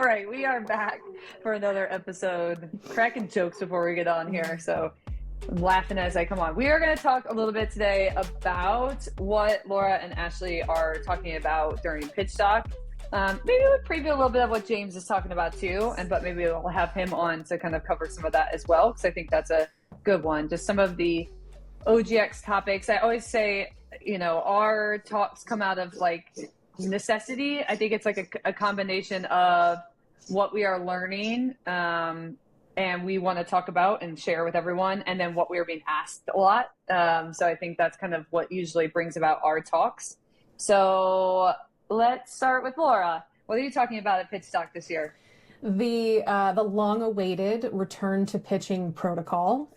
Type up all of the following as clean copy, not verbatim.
right, we are back for another episode. Cracking jokes before we get on here, so I'm laughing as I come on. We are going to talk a little bit today about what Laura and Ashley are talking about during pitch talk. Maybe we'll preview a little bit of what James is talking about too, but maybe we'll have him on to kind of cover some of that as well, because I think that's a good one. Just some of the OGX topics. I always say, our talks come out of like necessity. I think it's like a combination of what we are learning and we want to talk about and share with everyone, and then what we are being asked a lot. So I think that's kind of what usually brings about our talks. So let's start with Laura. What are you talking about at Pitch Talk this year? The long-awaited return to pitching protocol.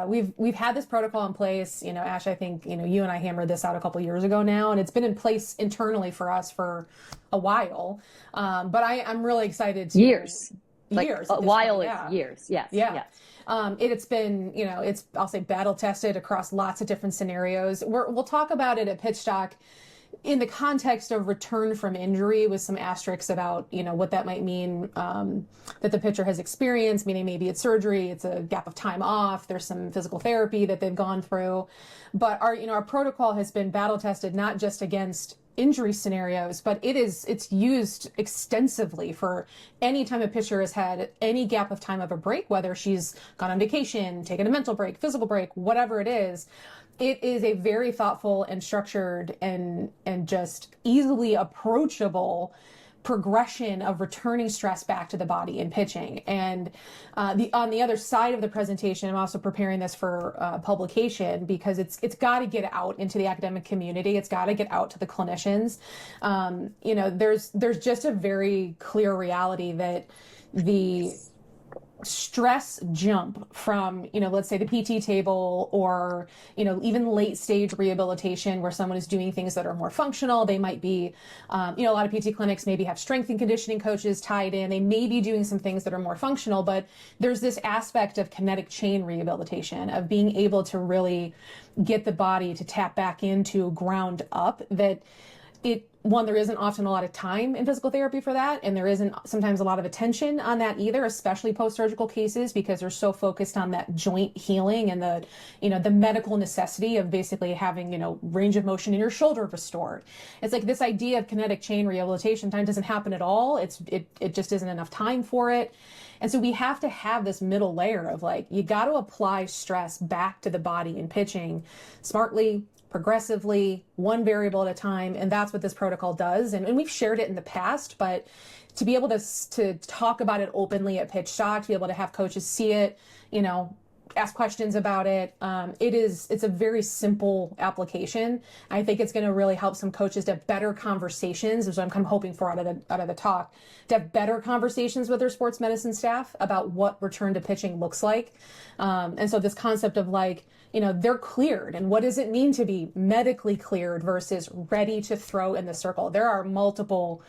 We've had this protocol in place. Ash, I think you and I hammered this out a couple years ago now, and it's been in place internally for us for a while. But I'm really excited to years. Years. A while is years. Yes. Yeah. Yes. It's been, I'll say battle tested across lots of different scenarios. We'll talk about it at Pitch Talk in the context of return from injury, with some asterisks about, what that might mean, that the pitcher has experienced, meaning maybe it's surgery, it's a gap of time off, there's some physical therapy that they've gone through. But our protocol has been battle tested, not just against injury scenarios, but it's used extensively for any time a pitcher has had any gap of time of a break, whether she's gone on vacation, taken a mental break, physical break, whatever it is. It is a very thoughtful and structured and just easily approachable progression of returning stress back to the body in pitching. And on the other side of the presentation, I'm also preparing this for publication, because it's got to get out into the academic community. It's got to get out to the clinicians. There's just a very clear reality that the stress jump from, let's say the PT table, or, even late stage rehabilitation where someone is doing things that are more functional. They might be, a lot of PT clinics maybe have strength and conditioning coaches tied in. They may be doing some things that are more functional, but there's this aspect of kinetic chain rehabilitation, of being able to really get the body to tap back into ground up, that there isn't often a lot of time in physical therapy for that, and there isn't sometimes a lot of attention on that either, especially post-surgical cases, because they're so focused on that joint healing and the medical necessity of basically having, range of motion in your shoulder restored. It's like this idea of kinetic chain rehabilitation time doesn't happen at all. It just isn't enough time for it. And so we have to have this middle layer of you got to apply stress back to the body in pitching smartly, progressively, one variable at a time. And that's what this protocol does. And we've shared it in the past, but to be able to talk about it openly at Pitch Talk, to be able to have coaches see it, ask questions about it. It's a very simple application. I think it's going to really help some coaches to have better conversations, which I'm kind of hoping for out of the talk, to have better conversations with their sports medicine staff about what return to pitching looks like. And so this concept of they're cleared, and what does it mean to be medically cleared versus ready to throw in the circle? There are multiple,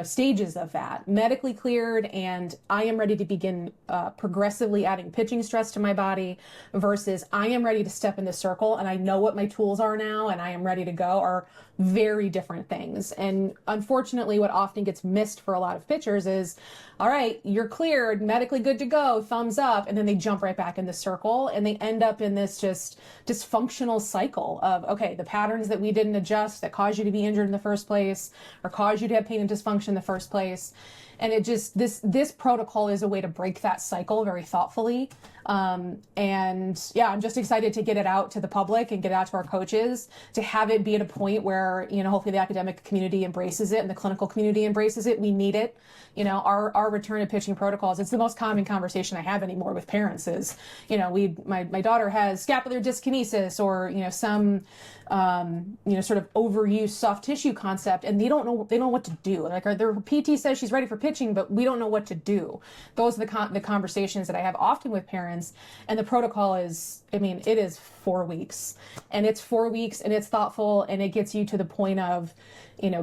stages of that. Medically cleared, and I am ready to begin progressively adding pitching stress to my body, versus I am ready to step in the circle and I know what my tools are now and I am ready to go, are very different things. And unfortunately, what often gets missed for a lot of pitchers is, all right, you're cleared, medically good to go, thumbs up, and then they jump right back in the circle, and they end up in this just dysfunctional cycle of, okay, the patterns that we didn't adjust that caused you to be injured in the first place, or caused you to have pain and dysfunction in the first place. And this protocol is a way to break that cycle very thoughtfully. And yeah, I'm just excited to get it out to the public and get it out to our coaches, to have it be at a point where, hopefully the academic community embraces it and the clinical community embraces it. We need it. Our return to pitching protocols, it's the most common conversation I have anymore with parents is, my daughter has scapular dyskinesis, or, some, sort of overused soft tissue concept, and they don't know what to do. Like, their PT says she's ready for pitching, but we don't know what to do. Those are the conversations that I have often with parents. And the protocol is, it is 4 weeks, and it's 4 weeks, and it's thoughtful, and it gets you to the point of,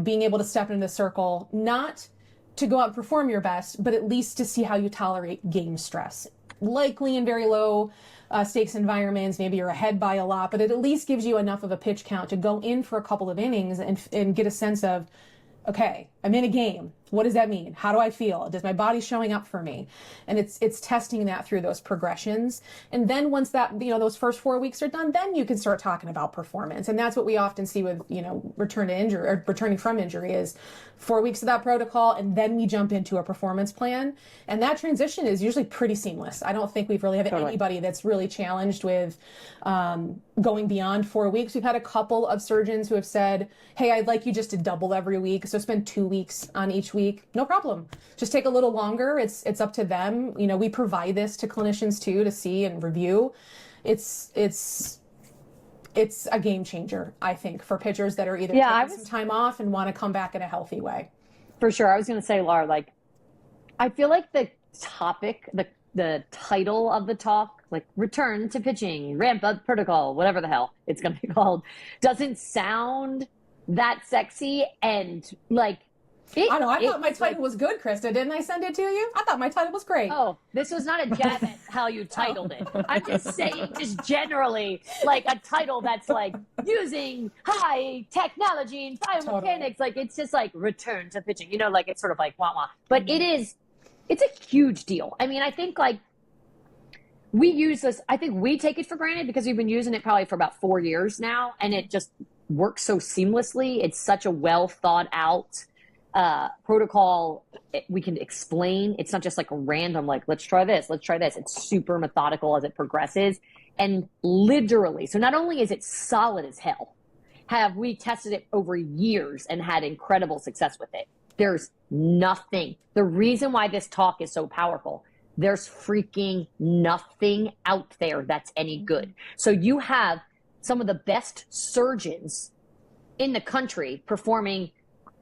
being able to step into the circle, not to go out and perform your best, but at least to see how you tolerate game stress. Likely in very low stakes environments, maybe you're ahead by a lot, but it at least gives you enough of a pitch count to go in for a couple of innings and get a sense of, okay, I'm in a game. What does that mean? How do I feel? Does my body showing up for me? And it's testing that through those progressions. And then once that, those first 4 weeks are done, then you can start talking about performance. And that's what we often see with, return to injury or returning from injury is 4 weeks of that protocol. And then we jump into a performance plan. And that transition is usually pretty seamless. I don't think we've really had anybody that's really challenged with going beyond 4 weeks. We've had a couple of surgeons who have said, hey, I'd like you just to double every week. So spend 2 weeks on each week. No problem. Just take a little longer. It's up to them. We provide this to clinicians too, to see and review. It's a game changer, I think, for pitchers that are either taking some time off and want to come back in a healthy way. For sure. I was going to say, Laura, like, I feel like the topic, the title of the talk, like return to pitching, ramp up protocol, whatever the hell it's going to be called, doesn't sound that sexy. And like, I know. I thought my title was good, Krista. Didn't I send it to you? I thought my title was great. Oh, this was not a jab at how you titled it. I'm just saying, just generally, like a title that's like using high technology and biomechanics. Totally. Like it's just like return to pitching. Like it's sort of like wah wah. But it's a huge deal. I mean, I think like we use this. I think we take it for granted because we've been using it probably for about 4 years now, and it just works so seamlessly. It's such a well thought out protocol. We can explain. It's not just like a random, like, let's try this. It's super methodical as it progresses. And literally, so not only is it solid as hell, have we tested it over years and had incredible success with it. There's nothing. The reason why this talk is so powerful, there's freaking nothing out there that's any good. So you have some of the best surgeons in the country performing,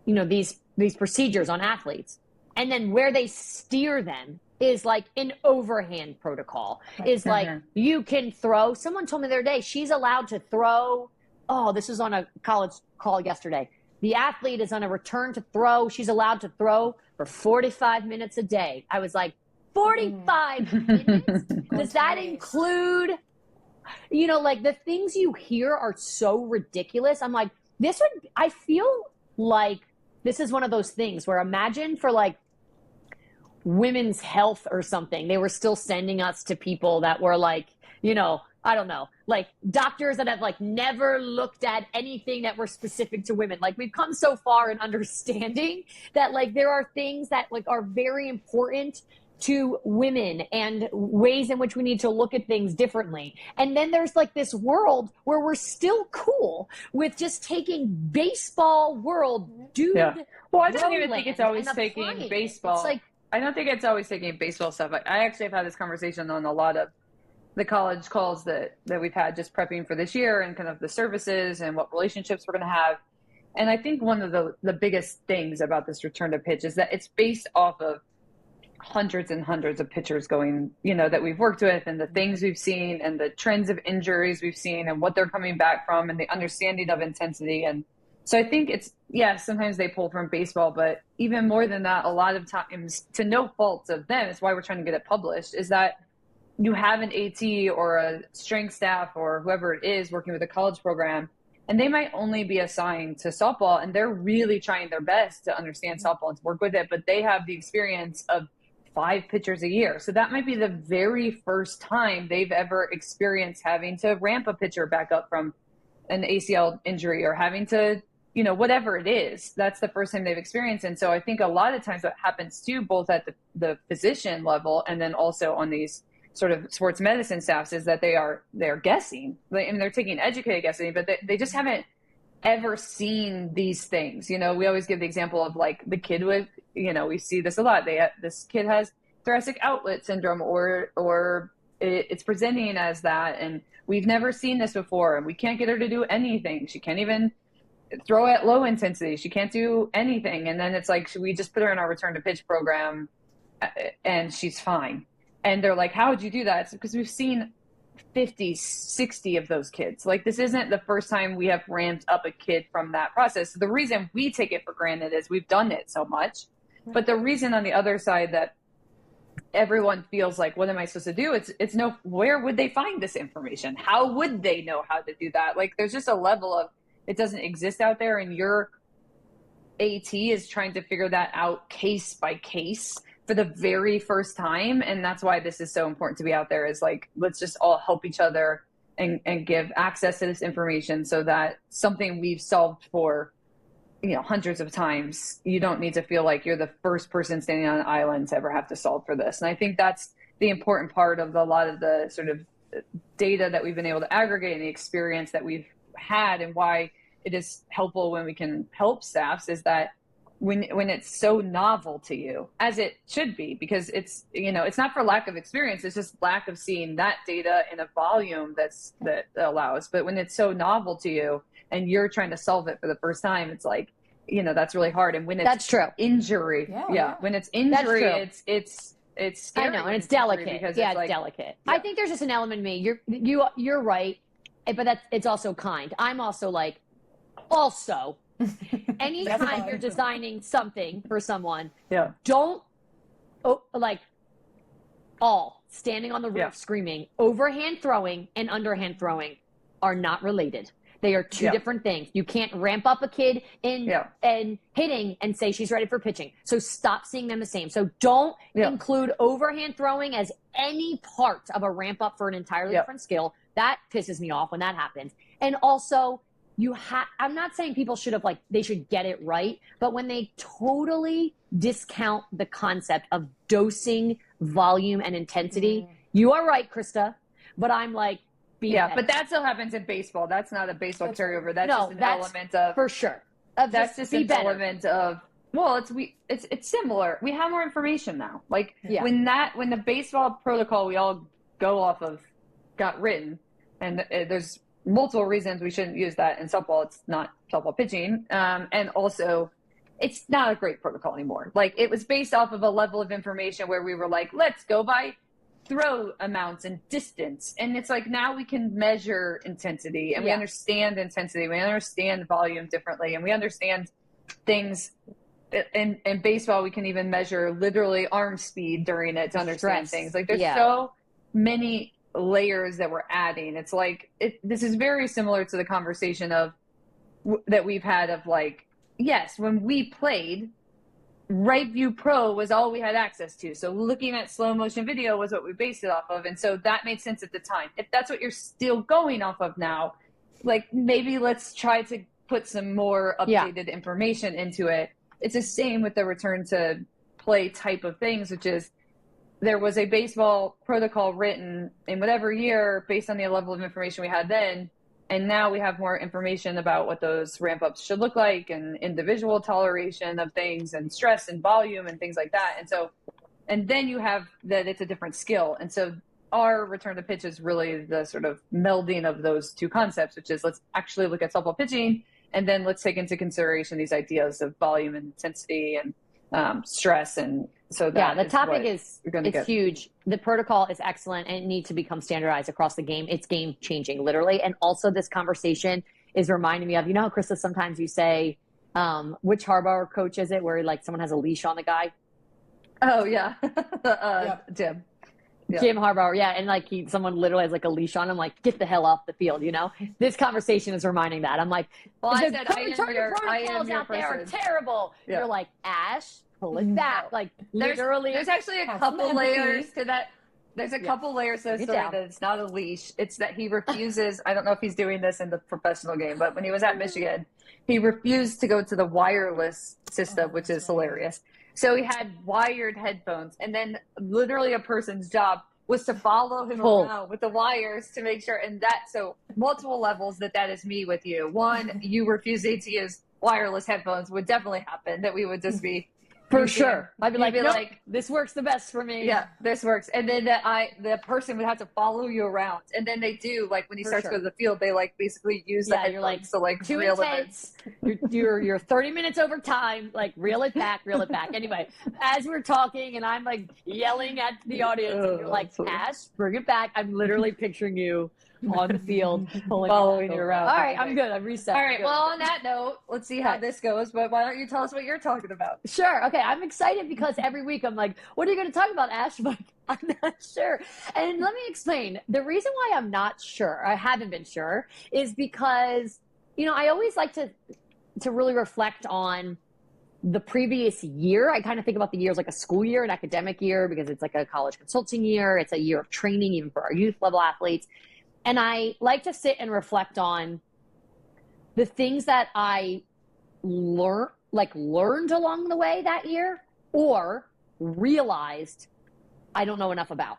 these procedures on athletes. And then where they steer them is like an overhand protocol. Is like, you can throw. Someone told me the other day, she's allowed to throw. Oh, this was on a college call yesterday. The athlete is on a return to throw. She's allowed to throw for 45 minutes a day. I was like, 45 minutes? Does that include, like the things you hear are so ridiculous. I'm like, I feel like this is one of those things where imagine for like women's health or something, they were still sending us to people that were like, I don't know, like doctors that have like never looked at anything that were specific to women. Like we've come so far in understanding that like there are things that like are very important to women and ways in which we need to look at things differently. And then there's like this world where we're still cool with just taking baseball world, dude. Yeah. Well, I don't even think it's always taking baseball. It's like, I don't think it's always taking baseball stuff. I actually have had this conversation on a lot of the college calls that we've had just prepping for this year and kind of the services and what relationships we're going to have. And I think one of the biggest things about this return to pitch is that it's based off of hundreds and hundreds of pitchers going, that we've worked with and the things we've seen and the trends of injuries we've seen and what they're coming back from and the understanding of intensity. And so I think sometimes they pull from baseball, but even more than that, a lot of times, to no fault of them, it's why we're trying to get it published, is that you have an AT or a strength staff or whoever it is working with a college program, and they might only be assigned to softball, and they're really trying their best to understand softball and to work with it, but they have the experience of 5 pitchers a year. So that might be the very first time they've ever experienced having to ramp a pitcher back up from an ACL injury or having to, whatever it is. That's the first time they've experienced. And so I think a lot of times what happens too, both at the physician level and then also on these sort of sports medicine staffs, is that they're guessing. And they're taking educated guessing, but they just haven't ever seen these things. We always give the example of like the kid with, we see this a lot. This kid has thoracic outlet syndrome or it's presenting as that. And we've never seen this before. And we can't get her to do anything. She can't even throw at low intensity. She can't do anything. And then it's like, should we just put her in our return to pitch program and she's fine? And they're like, how would you do that? It's because we've seen 50, 60 of those kids. Like, this isn't the first time we have ramped up a kid from that process. So the reason we take it for granted is we've done it so much. But the reason on the other side that everyone feels like, what am I supposed to do? It's no, where would they find this information? How would they know how to do that? Like, there's just a level of, it doesn't exist out there, and you're AT is trying to figure that out case by case for the very first time. And that's why this is so important to be out there, is like, let's just all help each other and give access to this information so that something we've solved for, hundreds of times, you don't need to feel like you're the first person standing on an island to ever have to solve for this. And I think that's the important part of a lot of the sort of data that we've been able to aggregate and the experience that we've had, and why it is helpful when we can help staffs, is that when it's so novel to you, as it should be, because it's not for lack of experience, it's just lack of seeing that data in a volume that allows. But when it's so novel to you and you're trying to solve it for the first time, it's like, that's really hard. And when it's That's true. injury, when it's injury, it's scary. I know, and it's delicate. Because it's delicate. Yeah. I think there's just an element in me. You're right, but it's also kind. I'm also like, anytime you're designing something for someone, don't standing on the roof screaming, overhand throwing and underhand throwing are not related. They are two different things. You can't ramp up a kid and hitting and say she's ready for pitching. So stop seeing them the same. So don't include overhand throwing as any part of a ramp up for an entirely different skill. That pisses me off when that happens. And also, I'm not saying people should have they should get it right, but when they totally discount the concept of dosing, volume, and intensity, you are right, Krista. But I'm like, but that still happens in baseball. That's not a baseball carryover. That's just an element of, for sure. That's just an element of, it's similar. We have more information now. When the baseball protocol we all go off of got written, and there's multiple reasons we shouldn't use that in softball. It's not softball pitching. And also, it's not a great protocol anymore. It was based off of a level of information where we were like, let's go by throw amounts and distance. And it's like, now we can measure intensity, and we understand intensity. We understand volume differently, and we understand things. In baseball, we can even measure literally arm speed during it to understand things. There's so many layers that we're adding. It's like, this is very similar to the conversation that we've had of yes, when we played, Right View Pro was all we had access to. So looking at slow motion video was what we based it off of. And so that made sense at the time. If that's what you're still going off of now, maybe let's try to put some more updated information into it. It's the same with the return to play type of things, which is, there was a baseball protocol written in whatever year based on the level of information we had then. And now we have more information about what those ramp ups should look like, and individual toleration of things, and stress and volume and things like that. And then you have that it's a different skill. And so our return to pitch is really the sort of melding of those two concepts, which is, let's actually look at softball pitching, and then let's take into consideration these ideas of volume and intensity and stress. And so that the topic is huge. The protocol is excellent, and it needs to become standardized across the game. It's game changing, literally. And also, this conversation is reminding me of, how, Krista, sometimes you say, which Harbaugh coach is it, where someone has a leash on the guy? Oh yeah. Jim. Jim Harbaugh, and someone literally has a leash on him, get the hell off the field, This conversation is reminding that. I'm like, I said, I am your person. They are terrible. Yeah. You're like, Ash, pull it back. Literally. There's actually a couple layers to that. There's a couple layers to the story that it's not a leash. It's that he refuses. I don't know if he's doing this in the professional game, but when he was at Michigan, he refused to go to the wireless system, which is hilarious. So he had wired headphones, and then literally a person's job was to follow him around with the wires to make sure. And so multiple levels that is me with you. One, you refusing to use wireless headphones would definitely happen, that we would just be For sure. I'd be like, nope, this works the best for me. Yeah, this works. And then the person would have to follow you around. And then they do, when he starts to go to the field, they basically use that. You're too intense. You're 30 minutes over time. Reel it back. Anyway, as we're talking and I'm yelling at the audience, and you're like, Ash, bring it back. I'm literally picturing you on the field, following you around. All right, I'm good. I'm reset. All right, well, on that note, let's see how this goes. But why don't you tell us what you're talking about? Sure. Okay, I'm excited because every week I'm like, what are you going to talk about, Ash? I'm not sure. And let me explain. The reason why I'm not sure, I haven't been sure, is because, I always like to really reflect on the previous year. I kind of think about the year as like a school year, an academic year, because it's like a college consulting year. It's a year of training, even for our youth level athletes. And I like to sit and reflect on the things that I learned along the way that year, or realized I don't know enough about.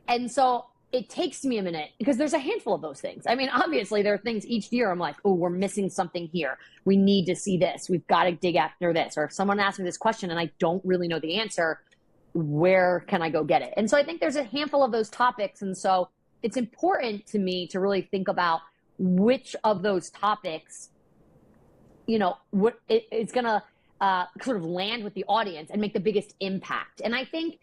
And so it takes me a minute, because there's a handful of those things. I mean, obviously there are things each year I'm like, oh, we're missing something here. We need to see this. We've got to dig after this. Or if someone asks me this question and I don't really know the answer, where can I go get it? And so I think there's a handful of those topics. And so it's important to me to really think about which of those topics, what it's going to sort of land with the audience and make the biggest impact. And I think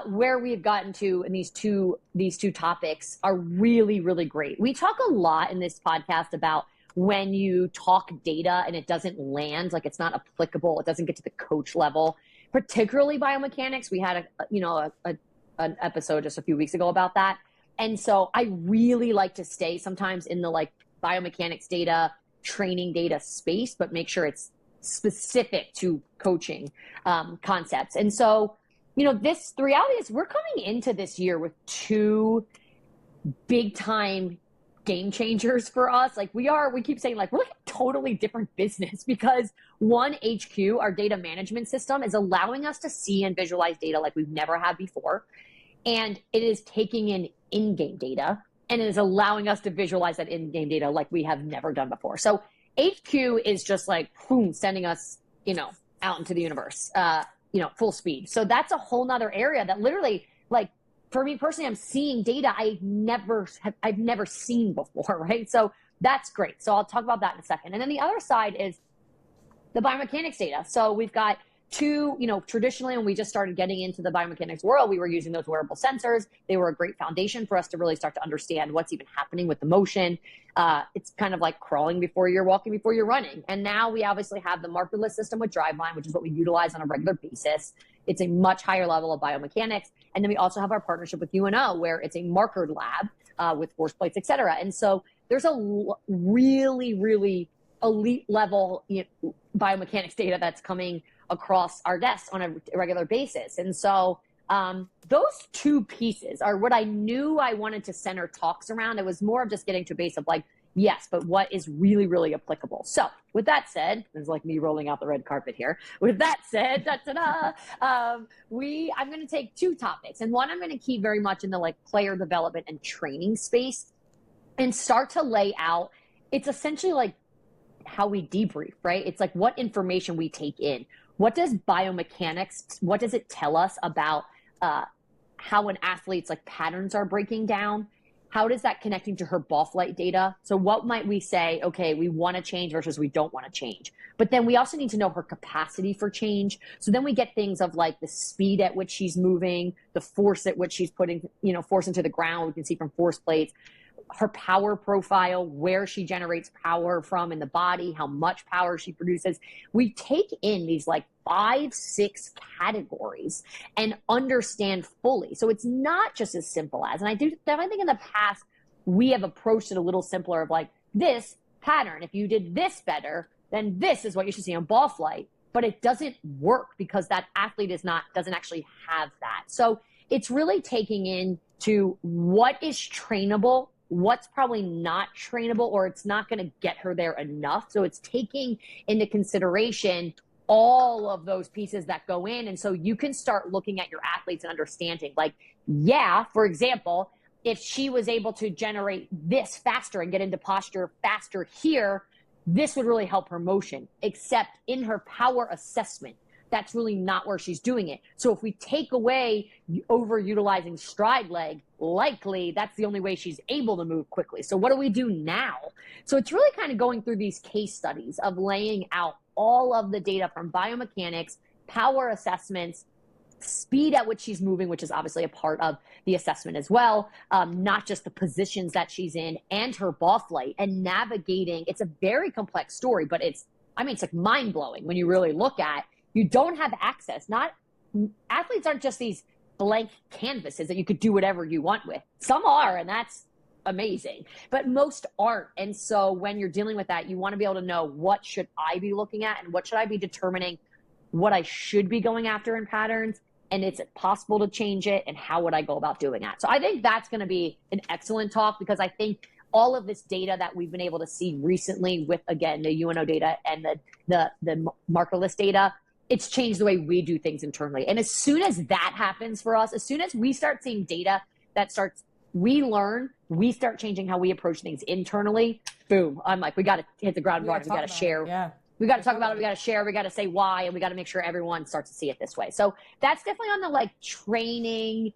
where we've gotten to in these two topics are really, really great. We talk a lot in this podcast about when you talk data and it doesn't land, like it's not applicable, it doesn't get to the coach level, particularly biomechanics. We had an episode just a few weeks ago about that. And so I really like to stay sometimes in the like biomechanics data, training data space, but make sure it's specific to coaching concepts. And so, the reality is we're coming into this year with two big time game changers for us. Like we keep saying like, we're like a totally different business, because one, HQ, our data management system, is allowing us to see and visualize data like we've never had before. And it is taking in-game data, and it is allowing us to visualize that in-game data like we have never done before. So HQ is just like, boom, sending us, out into the universe, full speed. So that's a whole nother area that literally, like, for me personally, I'm seeing data I've never seen before, right? So that's great. So I'll talk about that in a second. And then the other side is the biomechanics data. So we've got two, traditionally, when we just started getting into the biomechanics world, we were using those wearable sensors. They were a great foundation for us to really start to understand what's even happening with the motion. It's kind of like crawling before you're walking, before you're running. And now we obviously have the markerless system with DriveLine, which is what we utilize on a regular basis. It's a much higher level of biomechanics. And then we also have our partnership with UNO, where it's a markered lab with force plates, et cetera. And so there's a really, really elite level biomechanics data that's coming across our desks on a regular basis. And so those two pieces are what I knew I wanted to center talks around. It was more of just getting to a base of like, yes, but what is really, really applicable? So with that said, it's like me rolling out the red carpet here. With that said, I'm going to take two topics, and one I'm going to keep very much in the like player development and training space, and start to lay out. It's essentially like how we debrief, right? It's like what information we take in. What does biomechanics, what does it tell us about how an athlete's like patterns are breaking down? How does that connecting to her ball flight data? So what might we say, okay, we want to change versus we don't want to change. But then we also need to know her capacity for change. So then we get things of like the speed at which she's moving, the force at which she's putting, force into the ground. We can see from force plates, her power profile, where she generates power from in the body, how much power she produces. We take in these like 5-6 categories and understand fully. So it's not just as simple as, and I think in the past, we have approached it a little simpler of like this pattern. If you did this better, then this is what you should see on ball flight. But it doesn't work because that athlete doesn't actually have that. So it's really taking into what is trainable, what's probably not trainable, or it's not going to get her there enough. So it's taking into consideration all of those pieces that go in. And so you can start looking at your athletes and understanding like, yeah, for example, if she was able to generate this faster and get into posture faster here, this would really help her motion, except in her power assessment, that's really not where she's doing it. So if we take away overutilizing stride leg, likely that's the only way she's able to move quickly. So what do we do now? So it's really kind of going through these case studies of laying out all of the data from biomechanics, power assessments, speed at which she's moving, which is obviously a part of the assessment as well, not just the positions that she's in, and her ball flight and navigating. It's a very complex story, but it's like mind-blowing when you really look at. You don't have access. Athletes aren't just these blank canvases that you could do whatever you want with. Some are, and that's amazing, but most aren't. And so when you're dealing with that, you want to be able to know, what should I be looking at and what should I be determining what I should be going after in patterns, and it's possible to change it, and how would I go about doing that? So I think that's going to be an excellent talk, because I think all of this data that we've been able to see recently with, again, the UNO data and the markerless data, it's changed the way we do things internally. And as soon as that happens for us, as soon as we start seeing data that we learn, we start changing how we approach things internally, boom, I'm like, we got to hit the ground running. We got to share. Yeah. We got to talk about it. We got to share. We got to say why, and we got to make sure everyone starts to see it this way. So that's definitely on the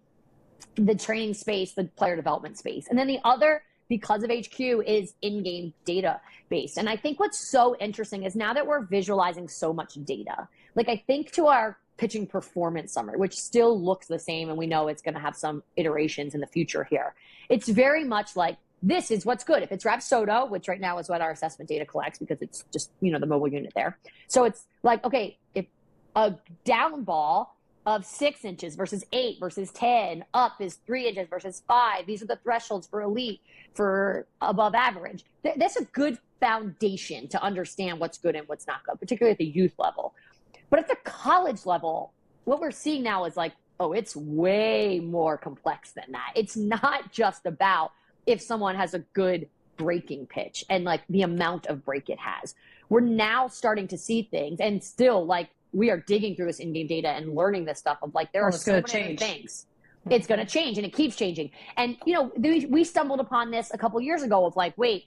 the training space, the player development space. And then the other, because of HQ, is in-game data based. And I think what's so interesting is now that we're visualizing so much data, like I think to our pitching performance summary, which still looks the same, and we know it's going to have some iterations in the future here. It's very much like, this is what's good. If it's Rapsodo, which right now is what our assessment data collects, because it's just, the mobile unit there. So it's like, okay, if a down ball of 6 inches versus 8 versus 10, up is 3 inches versus 5. These are the thresholds for elite, for above average. That's a good foundation to understand what's good and what's not good, particularly at the youth level. But at the college level, what we're seeing now is like, oh, it's way more complex than that. It's not just about if someone has a good breaking pitch and like the amount of break it has. We're now starting to see things, and still like we are digging through this in-game data and learning this stuff of like, there are so many other things. It's going to change, and it keeps changing. And, we stumbled upon this a couple years ago of like, wait,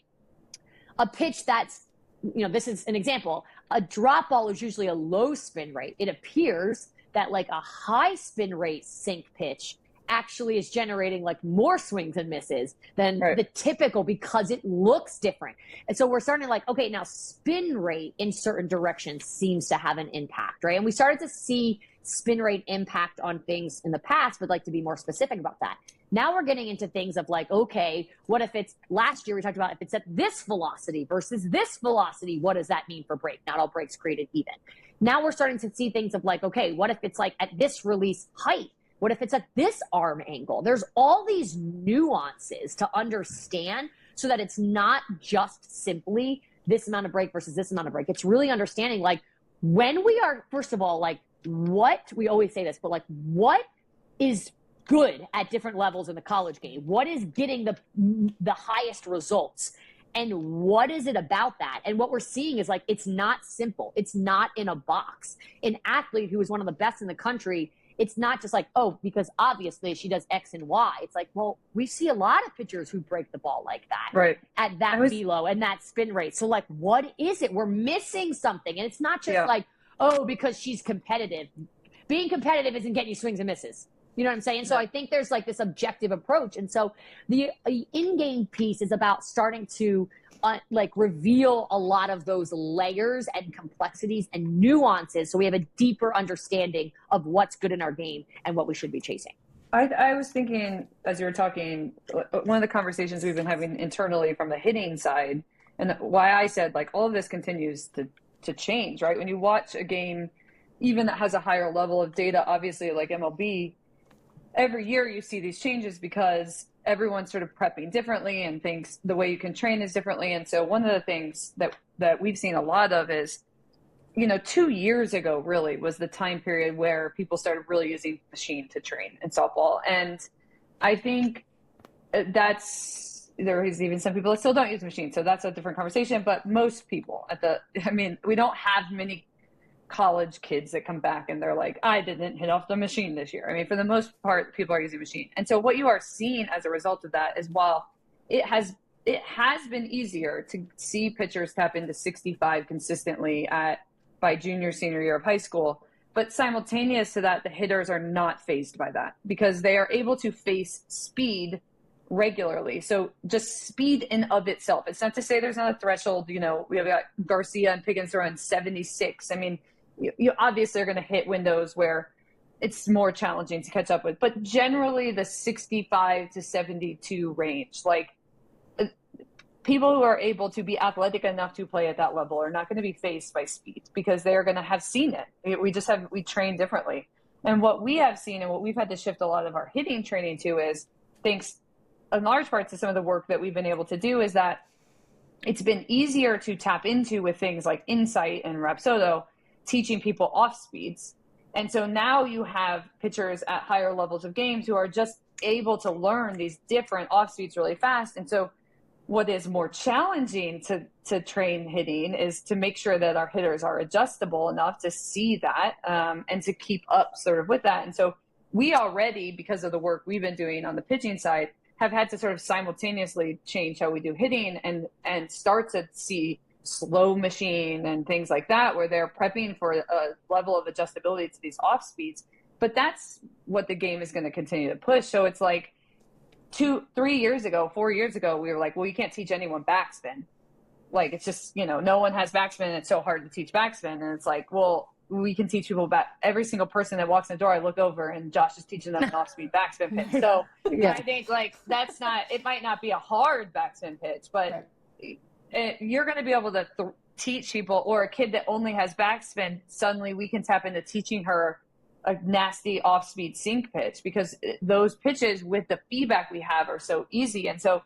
a pitch that's, this is an example. A drop ball is usually a low spin rate. It appears that like a high spin rate sink pitch actually is generating like more swings and misses than the typical, because it looks different. And so we're starting to like, okay, now spin rate in certain directions seems to have an impact, right? And we started to see spin rate impact on things in the past, but like to be more specific about that. Now we're getting into things of like, okay, what if it's, last year we talked about if it's at this velocity versus this velocity, what does that mean for break? Not all breaks created even. Now we're starting to see things of like, okay, what if it's like at this release height? What if it's at this arm angle? There's all these nuances to understand, so that it's not just simply this amount of break versus this amount of break. It's really understanding like, when we are, first of all, like we always say this, but like what is good at different levels in the college game? What is getting the highest results? And what is it about that? And what we're seeing is like, it's not simple. It's not in a box. An athlete who is one of the best in the country, it's not just like, oh, because obviously she does X and Y. It's like, well, we see a lot of pitchers who break the ball like that, at that velo and that spin rate. So like, what is it? We're missing something. And it's not just like, oh, because she's competitive. Being competitive isn't getting you swings and misses. You know what I'm saying? So I think there's like this objective approach. And so the in-game piece is about starting to reveal a lot of those layers and complexities and nuances, so we have a deeper understanding of what's good in our game and what we should be chasing. I was thinking, as you were talking, one of the conversations we've been having internally from the hitting side, and why I said like all of this continues to change, right? When you watch a game, even that has a higher level of data, obviously like MLB, every year you see these changes because everyone's sort of prepping differently, and thinks the way you can train is differently. And so one of the things that we've seen a lot of is, 2 years ago really was the time period where people started really using machine to train in softball. And I think there is even some people that still don't use machine. So that's a different conversation. But most people we don't have many college kids that come back and they're like, I didn't hit off the machine this year. For the most part, people are using machine. And so what you are seeing as a result of that is, while it has been easier to see pitchers tap into 65 consistently by junior, senior year of high school, but simultaneous to that, the hitters are not fazed by that, because they are able to face speed regularly. So just speed in of itself. It's not to say there's not a threshold. We have got Garcia and Pickens throwing 76. You obviously are going to hit windows where it's more challenging to catch up with, but generally the 65 to 72 range, like people who are able to be athletic enough to play at that level are not going to be faced by speed, because they are going to have seen it. We train differently. And what we have seen, and what we've had to shift a lot of our hitting training to, is thanks in large part to some of the work that we've been able to do, is that it's been easier to tap into with things like Insight and Rapsodo, teaching people off speeds. And so now you have pitchers at higher levels of games who are just able to learn these different off speeds really fast. And so what is more challenging to train hitting is to make sure that our hitters are adjustable enough to see that and to keep up sort of with that. And so we already, because of the work we've been doing on the pitching side, have had to sort of simultaneously change how we do hitting and start to see slow machine and things like that, where they're prepping for a level of adjustability to these off speeds. But that's what the game is going to continue to push. So it's like 4 years ago, we were like, well, you can't teach anyone backspin. Like, it's just, no one has backspin, and it's so hard to teach backspin. And it's like, well, we can teach people back. Every single person that walks in the door, I look over and Josh is teaching them an off-speed backspin pitch. So I think like it might not be a hard backspin pitch, but you're going to be able to teach people, or a kid that only has backspin, suddenly we can tap into teaching her a nasty off-speed sink pitch, because those pitches with the feedback we have are so easy. And so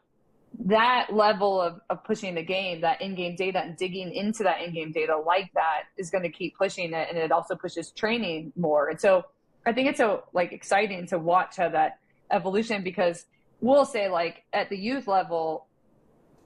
that level of pushing the game, that in-game data, and digging into that in-game data like that is going to keep pushing it. And it also pushes training more. And so I think it's so like exciting to watch how that evolution, because we'll say like at the youth level,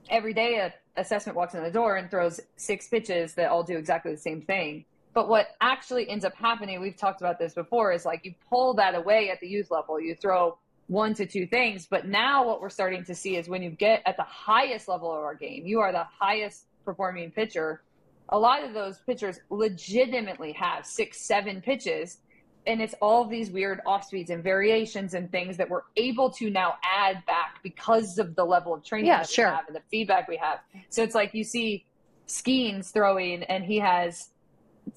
every day a assessment walks in the door and throws 6 pitches that all do exactly the same thing. But what actually ends up happening, we've talked about this before, is like you pull that away at the youth level, you throw 1 to 2 things. But now what we're starting to see is when you get at the highest level of our game, you are the highest performing pitcher. A lot of those pitchers legitimately have 6, 7 pitches. And it's all these weird off speeds and variations and things that we're able to now add back because of the level of training that we have and the feedback we have. So it's like you see Skeens throwing, and he has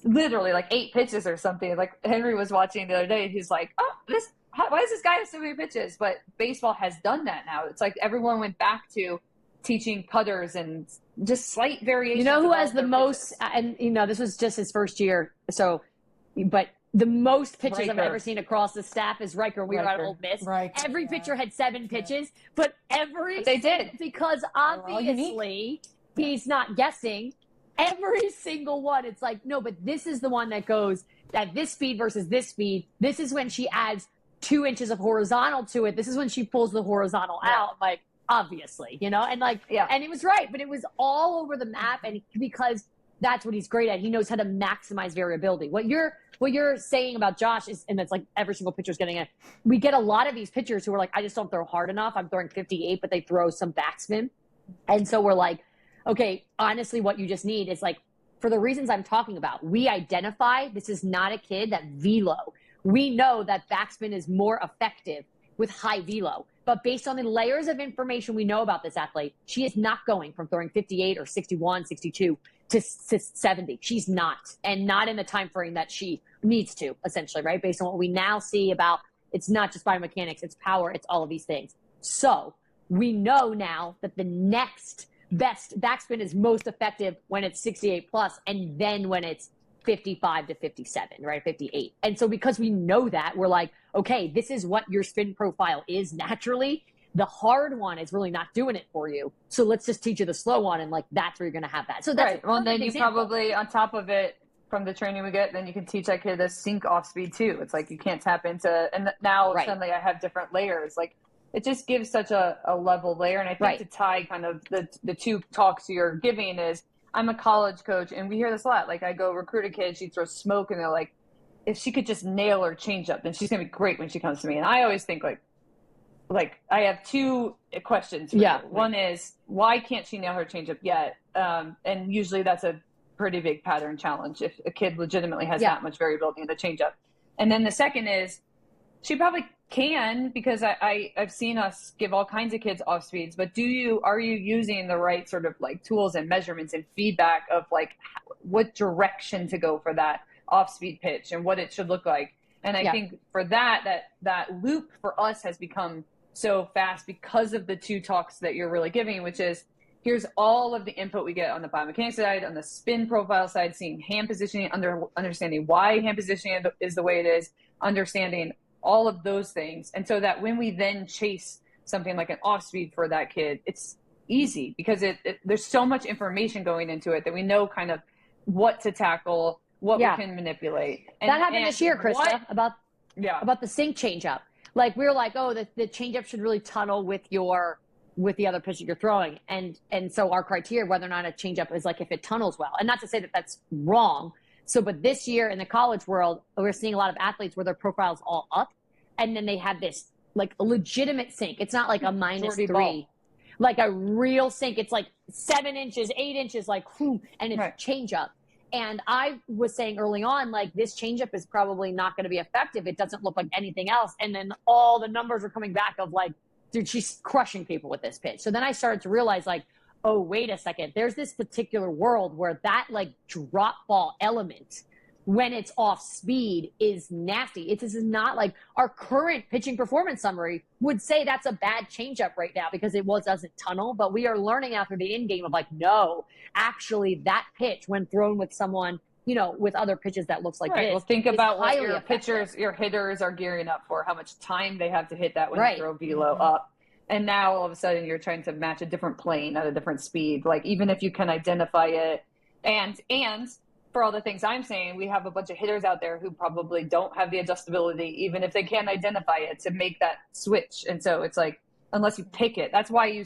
literally like 8 pitches or something. Like Henry was watching the other day, and he's like, oh, why does this guy have so many pitches? But baseball has done that now. It's like everyone went back to teaching cutters and just slight variations. You know who has the most, and this was just his first year. So, but the most pitches I've ever seen across the staff is Riker. We were at Old Miss. Every pitcher had 7 pitches, but they did, because obviously he's not guessing. Every single one, it's like, no, but this is the one that goes at this speed versus this speed. This is when she adds 2 inches of horizontal to it. This is when she pulls the horizontal out. Like, obviously, and like, and he was right, but it was all over the map. And because that's what he's great at, he knows how to maximize variability. What you're saying about Josh is, and that's like every single pitcher's getting it. We get a lot of these pitchers who are like, I just don't throw hard enough. I'm throwing 58, but they throw some backspin. And so we're like, okay, honestly, what you just need is like, for the reasons I'm talking about, we identify this is not a kid that velo. We know that backspin is more effective with high velo. But based on the layers of information we know about this athlete, she is not going from throwing 58 or 61, 62 to 70. She's not, and not in the time frame that she needs to, essentially, right? Based on what we now see about, it's not just biomechanics, it's power, it's all of these things. So we know now that the next best backspin is most effective when it's 68 plus, and then when it's 55 to 57, right? 58. And so because we know that, we're like, okay, this is what your spin profile is naturally. The hard one is really not doing it for you. So let's just teach you the slow one, and like that's where you're going to have that. So that's right. Well, then you probably, on top of it, from the training we get, then you can teach that kid a sync off speed too. It's like you can't tap into, and now suddenly I have different layers. Like it just gives such a level layer. And I think to tie kind of the 2 talks you're giving is, I'm a college coach, and we hear this a lot. Like I go recruit a kid, she throws smoke, and they're like, if she could just nail her changeup, then she's going to be great when she comes to me. And I always think like I have 2 questions for you. One is, why can't she nail her changeup yet? And usually that's a pretty big pattern challenge if a kid legitimately has that much variability in the changeup. And then the second is, she probably can, because I've seen us give all kinds of kids off speeds, but are you using the right sort of like tools and measurements and feedback of like what direction to go for that off speed pitch and what it should look like? And I think for that loop for us has become so fast because of the 2 talks that you're really giving, which is, here's all of the input we get on the biomechanics side, on the spin profile side, seeing hand positioning, understanding why hand positioning is the way it is, understanding all of those things. And so that when we then chase something like an off speed for that kid, it's easy because there's so much information going into it that we know kind of what to tackle, what Yeah. we can manipulate. That happened this year, Krista, about the sink changeup. Like we were like, oh, the changeup should really tunnel with the other pitch that you're throwing, and so our criteria whether or not a changeup is like if it tunnels well, and not to say that that's wrong. So, but this year in the college world, we're seeing a lot of athletes where their profile's all up, and then they have this like a legitimate sink. It's not like a -3, ball. like a real sink. It's like 7 inches, 8 inches, like whew, and it's changeup. And I was saying early on, like this changeup is probably not going to be effective. It doesn't look like anything else. And then all the numbers were coming back of like, dude, she's crushing people with this pitch. So then I started to realize like, oh, wait a second. There's this particular world where that like drop ball element, when it's off speed, is nasty. This is not like our current pitching performance summary would say that's a bad changeup right now because it doesn't tunnel. But we are learning after the in game of like, no, actually that pitch when thrown with someone, with other pitches that looks like this. Well, think about what your effective. pitchers, your hitters are gearing up for, how much time they have to hit that when you throw velo up. And now all of a sudden you're trying to match a different plane at a different speed. Like even if you can identify it and for all the things I'm saying, we have a bunch of hitters out there who probably don't have the adjustability, even if they can identify it, to make that switch. And so it's like, unless you pick it, that's why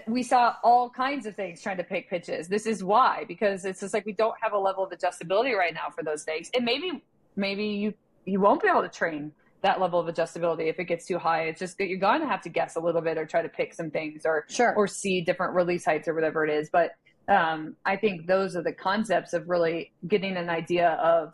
we saw all kinds of things trying to pick pitches. This is why, because it's just like, we don't have a level of adjustability right now for those things. And maybe you won't be able to train that level of adjustability if it gets too high. It's just that you're going to have to guess a little bit or try to pick some things or see different release heights or whatever it is. But I think those are the concepts of really getting an idea of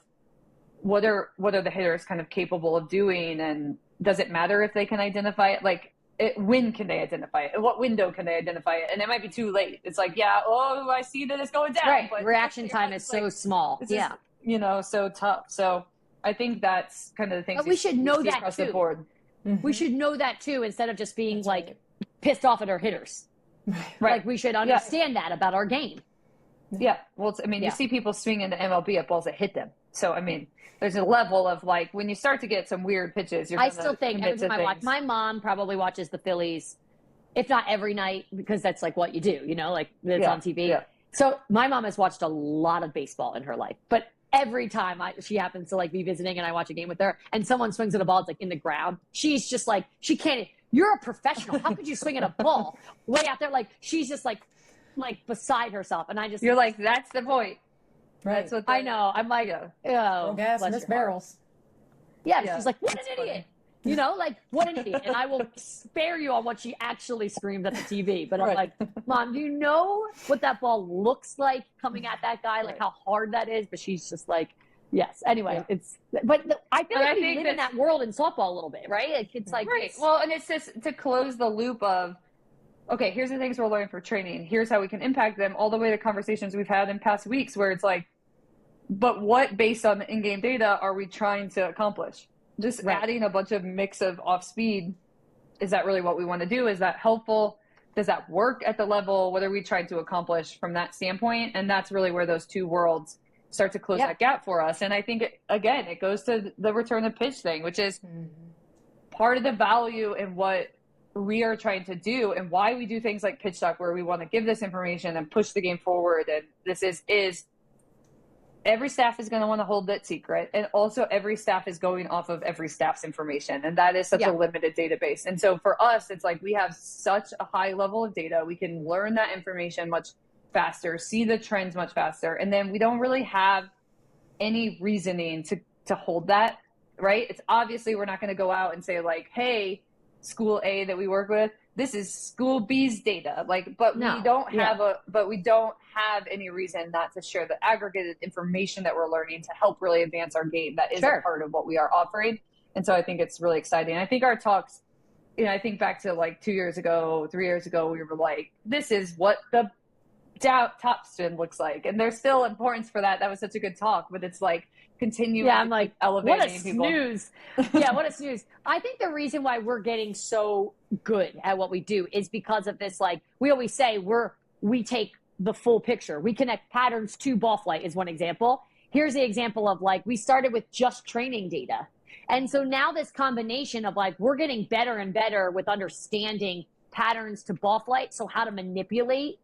what are the hitters kind of capable of doing, and does it matter if they can identify it? Like, when can they identify it? What window can they identify it? And it might be too late. It's like, I see that it's going down. Right, but reaction time is so small. Yeah, so tough. So I think that's kind of the things. But we should know that across too. the board. Mm-hmm. We should know that too, instead of just being pissed off at our hitters. Right. Like we should understand that about our game. Yeah. Well, you see people swinging the MLB at balls that hit them. So, there's a level of like, when you start to get some weird pitches, I still think every time I watch, my mom probably watches the Phillies, if not every night, because that's like what you do, like it's on TV. Yeah. So my mom has watched a lot of baseball in her life, but every time she happens to be visiting and I watch a game with her and someone swings at a ball, it's in the ground, she's just like, she can't. You're a professional. How could you swing at a ball way out there? Like, she's just like beside herself. And you're like, that's the point. Right. That's what I know. I'm like, oh, gas, miss barrels. Yeah. She's like, what an idiot. What an idiot. And I will spare you on what she actually screamed at the TV. But I'm like, Mom, do you know what that ball looks like coming at that guy? Like how hard that is? But she's just like, yes. Anyway, I feel like we live in that world in softball a little bit, right? It's like, well, and it's just to close the loop of, okay, here's the things we're learning for training. Here's how we can impact them, all the way to conversations we've had in past weeks where it's like, but what, based on the in-game data, are we trying to accomplish? Just adding a bunch of mix of off speed, is that really what we want to do? Is that helpful? Does that work at the level? What are we trying to accomplish from that standpoint? And that's really where those two worlds start to close that gap for us. And I think, it goes to the return of pitch thing, which is part of the value in what we are trying to do and why we do things like pitch talk, where we want to give this information and push the game forward. And this is every staff is going to want to hold that secret. And also every staff is going off of every staff's information. And that is such a limited database. And so for us, it's like, we have such a high level of data. We can learn that information much faster, see the trends much faster. And then we don't really have any reasoning to hold that, right? It's obviously, we're not going to go out and say like, hey, school A that we work with, this is school B's data. We don't have any reason not to share the aggregated information that we're learning to help really advance our game. That is a part of what we are offering. And so I think it's really exciting. I think our talks, I think back to 3 years ago, we were like, this is what the top spin looks like. And there's still importance for that. That was such a good talk, but it's like, continue. I'm like, elevating what a people. Snooze. What a snooze. I think the reason why we're getting so good at what we do is because of this. We always say we take the full picture. We connect patterns to ball flight is one example. Here's the example of we started with just training data. And so now this combination of we're getting better and better with understanding patterns to ball flight. So how to manipulate,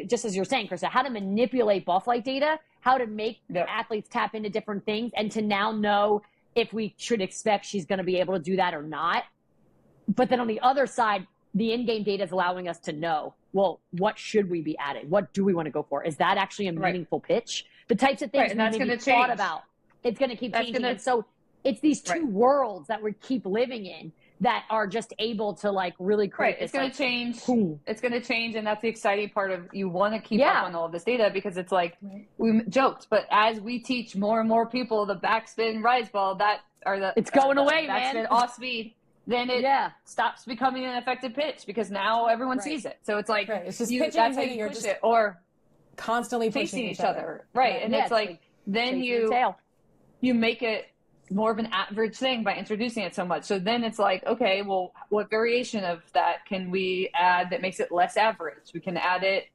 just as you're saying, Krista, how to manipulate ball flight data how to make Yep. athletes tap into different things, and to now know if we should expect she's going to be able to do that or not. But then on the other side, the in-game data is allowing us to know, well, what should we be adding? What do we want to go for? Is that actually a meaningful pitch? The types of things and we that's maybe going to thought change. about. It's going to keep changing. Gonna... And so it's these two Right. worlds that we keep living in that are just able to like really create Right. It's going like, to change. boom. It's going to change. And that's the exciting part of, you want to keep up on all of this data, because it's like, we joked, but as we teach more and more people the backspin rise ball, that are the, It's going away, man. Backspin off speed, then it stops becoming an effective pitch, because now everyone sees it. So it's like, it's just that's how you push it, or constantly facing pushing each other. Right. And it's like, then you make it more of an average thing by introducing it so much. So then it's like, okay, well, what variation of that can we add that makes it less average? We can add it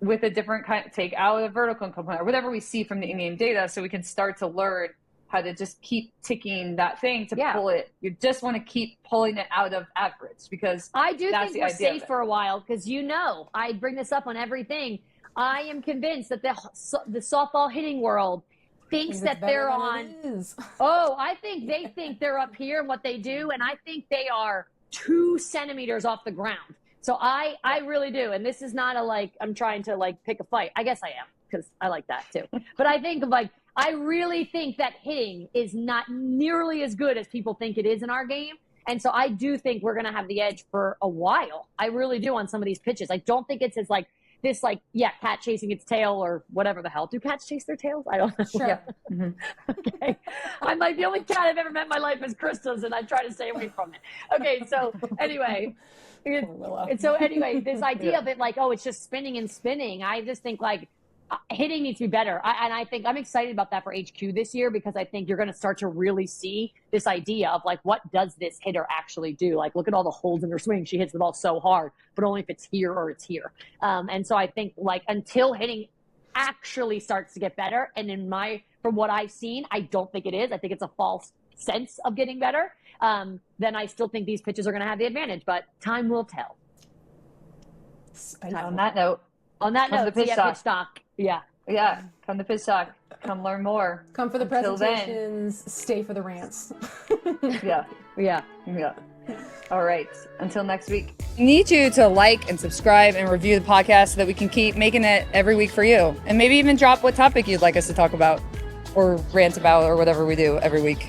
with a different kind, take out a vertical component or whatever we see from the in-game data, so we can start to learn how to just keep ticking that thing to pull it. You just want to keep pulling it out of average, because I do that's think we're safe for a while, because I bring this up on everything. I am convinced that the softball hitting world thinks that they're on. I think they think they're up here and what they do, and I think they are 2 centimeters off the ground. So I really do, and this is not a like I'm trying to like pick a fight. I guess I am, because I like that too. But I think like I really think that hitting is not nearly as good as people think it is in our game, and so I do think we're gonna have the edge for a while. I really do on some of these pitches. I don't think it's as like this, like, cat chasing its tail or whatever the hell. Do cats chase their tails? I don't know. Sure. Okay. I'm like, the only cat I've ever met in my life is Krista's, and I try to stay away from it. Okay, so anyway. This idea of it like, it's just spinning and spinning. I just think like hitting needs to be better. And I think I'm excited about that for HQ this year, because I think you're going to start to really see this idea of like, what does this hitter actually do? Like, look at all the holes in her swing. She hits the ball so hard, but only if it's here or it's here. And so I think like until hitting actually starts to get better, and from what I've seen, I don't think it is. I think it's a false sense of getting better. Then I still think these pitches are going to have the advantage, but time will tell. On that note, the pitch stock. Yeah. Come to pitch stock. Come learn more. Come for the presentations. Stay for the rants. Yeah. All right. Until next week. I need you to like and subscribe and review the podcast so that we can keep making it every week for you. And maybe even drop what topic you'd like us to talk about or rant about or whatever we do every week.